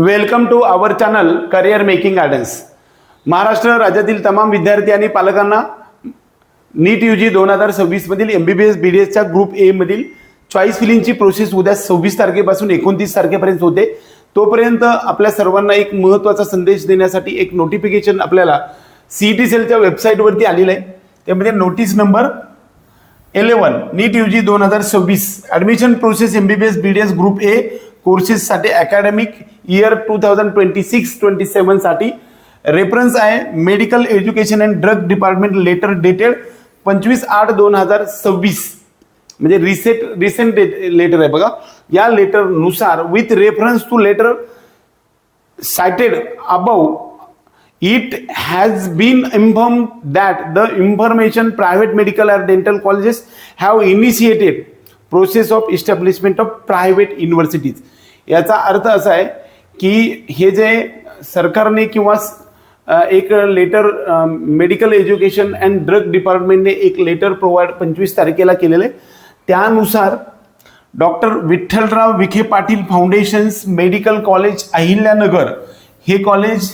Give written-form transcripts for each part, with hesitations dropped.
Welcome to our channel career making guidance. Maharashtra राज्यातील तमाम विद्यार्थी आणि पालकांना नीट यूजी 2026 मधील MBBS BDS च्या ग्रुप ए मधील चॉईस फिलिंगची प्रोसेस उद्या 26 तारखेपासून 29 तारखेपर्यंत होते। तोपर्यंत आपल्या सर्वांना एक महत्त्वाचा संदेश देण्यासाठी एक नोटिफिकेशन आपल्याला CET सेलच्या वेबसाईटवरती आलेलं आहे। त्यामध्ये notice number 11 NEET UG 2026 admission process MBBS BDS group A courses साठी अकॅडमिक इयर 2026-27 साठी रेफरन्स आहे medical education and drug department letter dated 25/8/2026 म्हणजे रिसेंट लेटर आहे बघा। या लेटर नुसार with reference to letter cited above it has been informed that the information private medical or dental colleges have initiated process of establishment of private universities। याचा अर्थ असा आहे की हे जे सरकारने किंवा एक letter medical education and drug डिपार्टमेंटने एक लेटर प्रोव्हाइड 25 तारखेला केलेले, त्यानुसार doctor Vitthalrao Vikhe Patil foundations medical college Ahilyanagar हे कॉलेज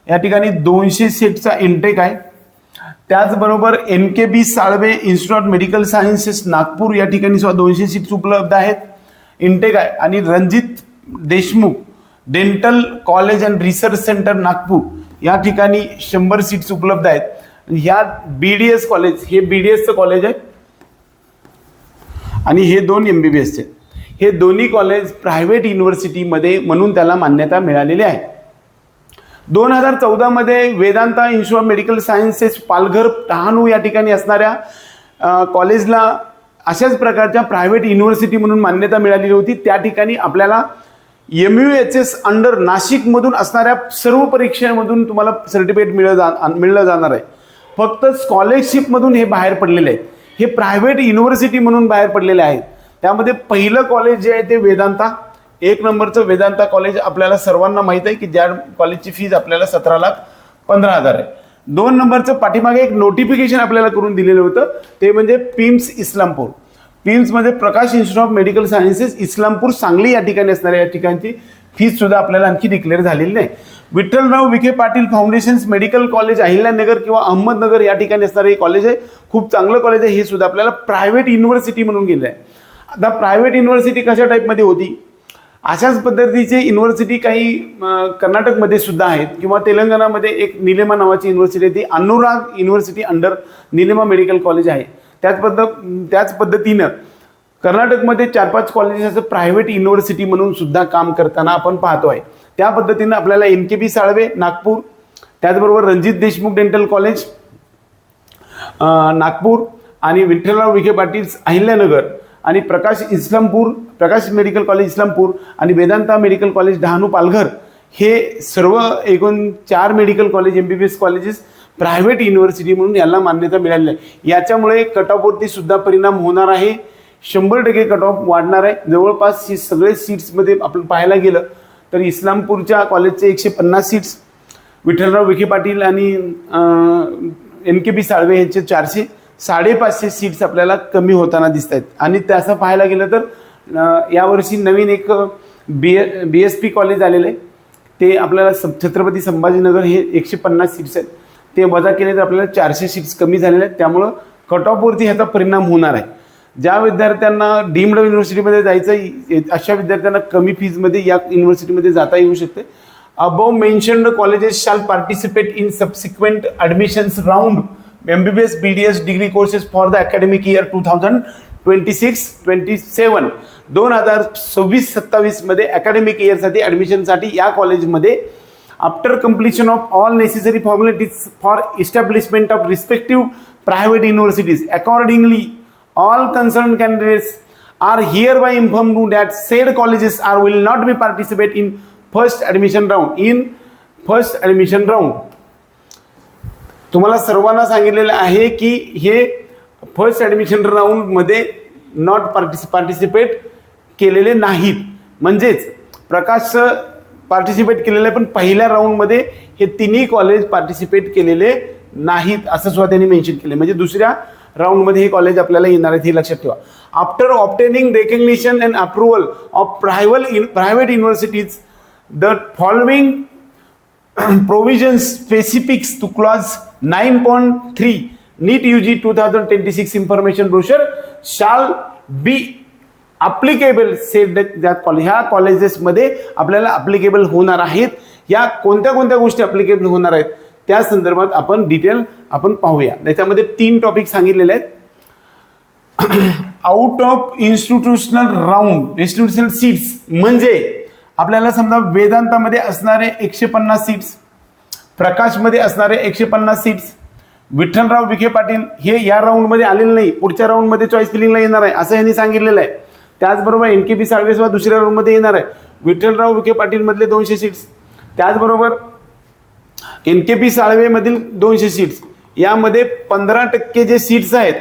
या ठिकाणी 200 सीटचा इंटेक आहे। त्याचबरोबर NKB Salve institute of medical sciences Nagpur या ठिकाणी सुद्धा 200 सीट्स उपलब्ध आहेत, इंटेक आहे। आणि Ranjit Deshmukh dental college and research centre Nagpur या ठिकाणी 100 सीट्स उपलब्ध आहेत। ह्या BDS कॉलेज हे BDSचं कॉलेज आहे आणि हे दोन MBBS चे, हे दोन्ही कॉलेज प्रायव्हेट युनिव्हर्सिटीमध्ये म्हणून त्याला मान्यता मिळालेली आहे। 2014 मध्ये Vedanta institute of medical sciences Palghar Dahanu या ठिकाणी असणाऱ्या कॉलेजला अशाच प्रकारच्या प्रायव्हेट युनिव्हर्सिटी म्हणून मान्यता मिळालेली होती। त्या ठिकाणी आपल्याला MUHS अंडर नाशिकमधून असणाऱ्या सर्व परीक्षांमधून तुम्हाला सर्टिफिकेट मिळलं जाणार आहे। फक्त स्कॉलरशिपमधून हे बाहेर पडलेले आहेत, हे प्रायव्हेट युनिव्हर्सिटी म्हणून बाहेर पडलेले आहेत। त्यामध्ये पहिलं कॉलेज जे आहे ते वेदांता, 1 नंबरचं वेदांता कॉलेज आपल्याला सर्वांना माहित आहे की ज्या कॉलेजची फीज आपल्याला 17,15,000 आहे। 2 नंबरचं पाठीमागे एक नोटिफिकेशन आपल्याला करून दिलेलं होतं, ते म्हणजे पिम्स इस्लामपूर। पिम्समध्ये Prakash institute of medical sciences Islampur Sangli या ठिकाणी असणाऱ्या या ठिकाणची फीज सुद्धा आपल्याला आणखी डिक्लेअर झालेली नाही। Vitthalrao Vikhe Patil foundations medical college Ahilyanagar किंवा अहमदनगर या ठिकाणी असणारे कॉलेज आहे, खूप चांगलं कॉलेज आहे। हे सुद्धा आपल्याला प्रायव्हेट युनिव्हर्सिटी म्हणून गेलं आहे। आता प्रायव्हेट युनिव्हर्सिटी कशा टाईपमध्ये होती, अशाच पद्धतीचे युनिव्हर्सिटी काही कर्नाटकमध्ये सुद्धा आहेत किंवा तेलंगणामध्ये एक निलेमा नावाची युनिव्हर्सिटी आहे, ती Anurag university under Nilema medical college आहे। त्याच पद्धतीनं कर्नाटकमध्ये 4-5 कॉलेजेस असं प्रायव्हेट युनिव्हर्सिटी म्हणून सुद्धा काम करताना आपण पाहतो आहे। त्या पद्धतीनं आपल्याला NKB साळवे नागपूर, त्याचबरोबर रणजित देशमुख डेंटल कॉलेज नागपूर आणि विठ्ठलराव विखे पाटील अहिल्यानगर आणि प्रकाश मेडिकल कॉलेज इस्लामपूर आणि वेदांता मेडिकल कॉलेज डहाणू पालघर हे सर्व एकूण 4 medical college MBBS colleges private university म्हणून याला मान्यता मिळालेली आहे। याच्यामुळे कट ऑफवरती सुद्धा परिणाम होणार आहे, 100% कट ऑफ वाढणार आहे। जवळपास ही सगळे सीट्समध्ये आपण पाहायला गेलं तर इस्लामपूरच्या कॉलेजचे 150 सीट्स, विठ्ठलराव विखे पाटील आणि NKB साळवे यांचे 400, 550 सीट्स आपल्याला कमी होताना दिसत आहेत। आणि त्याचं पाहायला गेलं तर यावर्षी नवीन एक BSP कॉलेज आलेलं आहे, ते आपल्याला छत्रपती संभाजीनगर हे 150 सीट्स आहेत, ते वजा केले तर आपल्याला 400 सीट्स कमी झालेले आहेत। त्यामुळं कट ऑफवरती ह्याचा परिणाम होणार आहे। ज्या विद्यार्थ्यांना डीम्ड युनिव्हर्सिटीमध्ये जायचं आहे अशा विद्यार्थ्यांना कमी फीजमध्ये या युनिव्हर्सिटीमध्ये जाता येऊ शकते। Above mentioned colleges shall participate in subsequent admissions round MBBS BDS degree courses for the academic year 2026-27 2026-27 मध्ये अकॅडमिक इयरसाठी ॲडमिशनसाठी या कॉलेजमध्ये after completion of all necessary formalities for establishment of respective private universities. Accordingly, all concerned candidates are hereby informed that said colleges will not be participate in first admission round. तुम्हाला सर्वांना सांगितलेलं आहे की हे first admission राऊंडमध्ये not participate केलेले नाहीत, म्हणजेच प्रकाश पार्टिसिपेट केलेले पण पहिल्या राऊंडमध्ये हे तिन्ही कॉलेज पार्टिसिपेट केलेले नाहीत असं सुद्धा त्यांनी मेन्शन केले, म्हणजे दुसऱ्या राऊंडमध्ये हे कॉलेज आपल्याला येणार आहे हे लक्षात ठेवा। After obtaining recognition and approval of private universities the following provisions specifics to clause 9.3 NEET UG 2026 information brochure shall be applicable said that college. ह्या कॉलेजेसमध्ये आपल्याला अप्लिकेबल होणार आहेत. या कोणत्या कोणत्या गोष्टी अप्लिकेबल होणार आहेत त्या संदर्भात आपण डिटेल आपण पाहूया. त्याच्यामध्ये 3 टॉपिक सांगितलेले आहेत. Out of institutional round institutional seats म्हणजे आपल्याला समजा वेदांतामध्ये असणारे 150 सीट्स, प्रकाशमध्ये असणारे 150 सीट्स, विठ्ठलराव विखे पाटील हे या राऊंडमध्ये आलेले नाही, पुढच्या राऊंडमध्ये चॉईस फिलिंगला येणार आहे असं यांनी सांगितलेलं आहे. त्याचबरोबर NKB साळवे सुद्धा दुसऱ्या राऊंडमध्ये येणार आहे. विठ्ठलराव विखे पाटील मधले 200 सीट्स, त्याचबरोबर NKB साळवे मधील 200 सीट्स, यामध्ये 15% जे सीट्स आहेत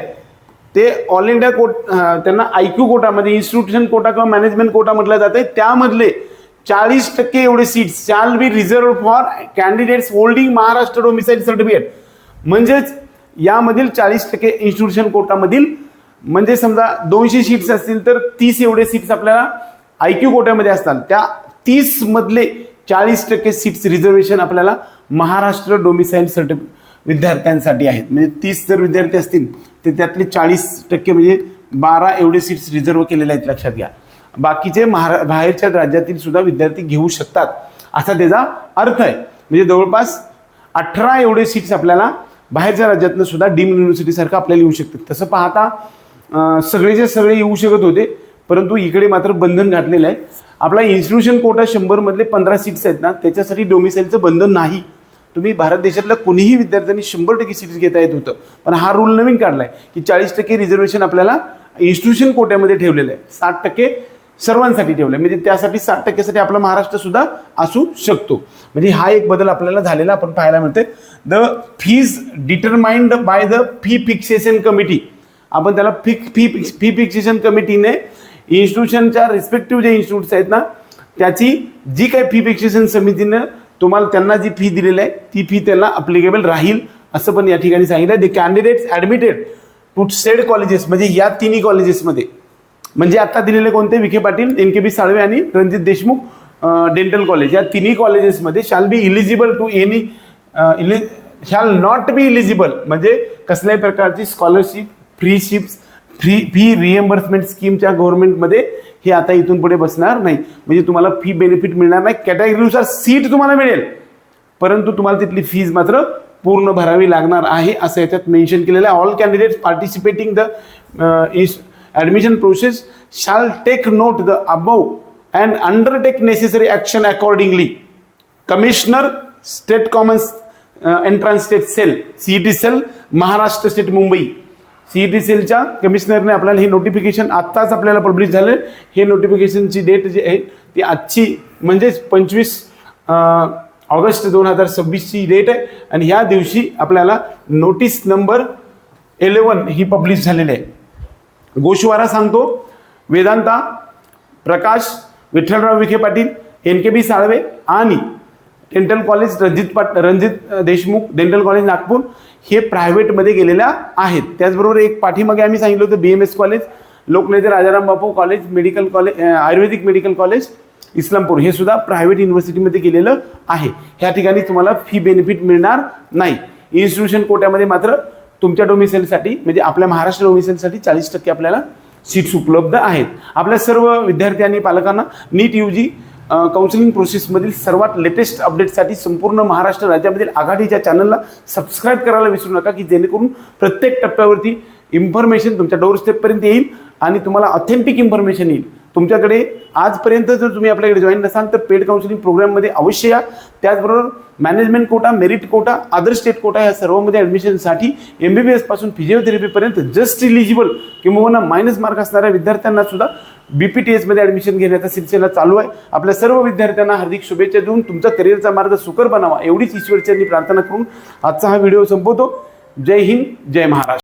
ते ऑल इंडिया त्यांना IQ कोटामध्ये इन्स्टिट्यूशन कोटा किंवा मॅनेजमेंट कोटा म्हटलं जाते, त्यामधले 40% एवढे seats shall be reserve for candidates holding Maharashtra domicile certificate. म्हणजेच यामधील 40% इन्स्टिट्यूशन कोटामधील म्हणजे समजा 200 सीट्स असतील तर 30 एवढे सीट्स आपल्याला IQ कोट्यामध्ये असतात. त्या 30 मधले 40% सीट्स रिझर्वेशन आपल्याला महाराष्ट्र डोमिसाइल सर्टिफिकेट विद्यार्थ्यांसाठी आहेत. म्हणजे 30 जर विद्यार्थी असतील तर त्यातले 40% म्हणजे 12 एवढे सीट्स रिझर्व केलेले आहेत, लक्षात घ्या. बाकीचे बाहेरच्या राज्यातील सुद्धा विद्यार्थी घेऊ शकतात असा त्याचा अर्थ आहे. म्हणजे जवळपास 18 एवढे सीट्स आपल्याला बाहेरच्या राज्यातनं सुद्धा डीम्ड युनिव्हर्सिटी सारखं आपल्याला येऊ शकतात. तसं पाहता सगळेचे सगळे येऊ शकत होते, परंतु इकडे मात्र बंधन घातलेलं आहे. आपला इन्स्टिट्यूशन कोटा 100 मधले 15 सीट्स आहेत ना, त्याच्यासाठी डोमिसाईलचं बंधन नाही. तुम्ही भारत देशातल्या कोणीही विद्यार्थ्यांनी 100% सीट्स घेता येत होतं, पण हा रूल नवीन काढलाय की 40% रिझर्वेशन आपल्याला इन्स्टिट्यूशन कोट्यामध्ये ठेवलेलं आहे, 60% सर्वांसाठी ठेवलंय. म्हणजे त्यासाठी 60% आपला महाराष्ट्र सुद्धा असू शकतो. म्हणजे हा एक बदल आपल्याला झालेला आपण पाहायला मिळते. The fees determined by the fee fixation committee. आपण त्याला फी फिक्सेशन कमिटीने इन्स्टिट्यूशनच्या रिस्पेक्टिव्ह जे इन्स्टिट्यूट्स आहेत ना, त्याची जी काही फी फिक्सेशन समितीनं तुम्हाला त्यांना जी फी दिलेली आहे ती फी त्याला अप्लिकेबल राहील असं पण या ठिकाणी सांगितलं. The candidates admitted to said colleges म्हणजे या तिन्ही कॉलेजेसमध्ये, म्हणजे आता दिलेले कोणते, विखे पाटील, NKB साळवे आणि रणजित देशमुख डेंटल कॉलेज, या तिन्ही कॉलेजेसमध्ये shall be eligible to any shall not be eligible म्हणजे कसल्याही प्रकारची स्कॉलरशिप, फी रिएम्बर्समेंट स्कीमच्या गव्हर्नमेंटमध्ये हे आता इथून पुढे बसणार नाही. म्हणजे तुम्हाला फी बेनिफिट मिळणार नाही. कॅटेगरीनुसार सीट तुम्हाला मिळेल, परंतु तुम्हाला तिथली फीज मात्र पूर्ण भरावी लागणार आहे असं याच्यात मेन्शन केलेलं आहे. All candidates participating the admission process shall take note the above and undertake necessary action accordingly. Commissioner, State Common Entrance State Cell, CET Cell, Maharashtra state Mumbai, CET सेलच्या कमिशनरने आपल्याला हे नोटिफिकेशन आत्ताच आपल्याला पब्लिश झालं. हे नोटिफिकेशनची डेट जी आहे ती आजची म्हणजेच 25 ऑगस्ट 2026ची डेट आहे आणि ह्या दिवशी आपल्याला नोटीस नंबर 11 ही पब्लिश झालेली आहे. गोशवारा सांगतो, वेदांता, प्रकाश, विठ्ठलराव विखे पाटील, NKB साळवे आणि dental college Ranjit Deshmukh dental college Nagpur हे प्रायव्हेटमध्ये गेलेल्या आहेत. त्याचबरोबर एक पाठीमागे आम्ही सांगितलं होतं BMS कॉलेज, लोकनेते Rajaram Bapu college, medical college, आयुर्वेदिक मेडिकल कॉलेज इस्लामपूर हे सुद्धा प्रायव्हेट युनिव्हर्सिटीमध्ये गेलेलं आहे. ह्या ठिकाणी तुम्हाला फी बेनिफिट मिळणार नाही. इन्स्टिट्यूशन कोट्यामध्ये मात्र तुमच्या डोमिसाईलसाठी म्हणजे आपल्या महाराष्ट्र डोमिसाईलसाठी 40% आपल्याला सीट्स उपलब्ध आहेत. आपल्या सर्व विद्यार्थी आणि पालकांना NEET UG काउन्सिलिंग प्रोसेसमधील सर्वात लेटेस्ट अपडेटसाठी संपूर्ण महाराष्ट्र राज्यामधील आघाडीच्या चॅनलला सबस्क्राईब करायला विसरू नका, की जेणेकरून प्रत्येक टप्प्यावरती इन्फॉर्मेशन तुमच्या डोर स्टेपपर्यंत येईल आणि तुम्हाला ऑथेंटिक इन्फॉर्मेशन येईल. तुमच्याकडे आजपर्यंत जर तुम्ही आपल्याकडे जॉईन नसाल तर पेड काउन्सिलिंग प्रोग्राममध्ये अवश्य या. त्याचबरोबर management quota, merit quota, other state quota या सर्वमध्ये ॲडमिशनसाठी MBBS पासून फिजिओथेरपीपर्यंत जस्ट इलिजिबल किंवा मायनस मार्क असणाऱ्या विद्यार्थ्यांना सुद्धा BPTS मध्ये ॲडमिशन घेण्याचा सिलसिला चालू आहे. आपल्या सर्व विद्यार्थ्यांना हार्दिक शुभेच्छा देऊन तुमचा करिअरचा मार्ग सुकर बनावा एवढीच ईश्वरचरणी प्रार्थना करून आजचा हा व्हिडिओ संपवतो. जय हिंद, जय महाराष्ट्र.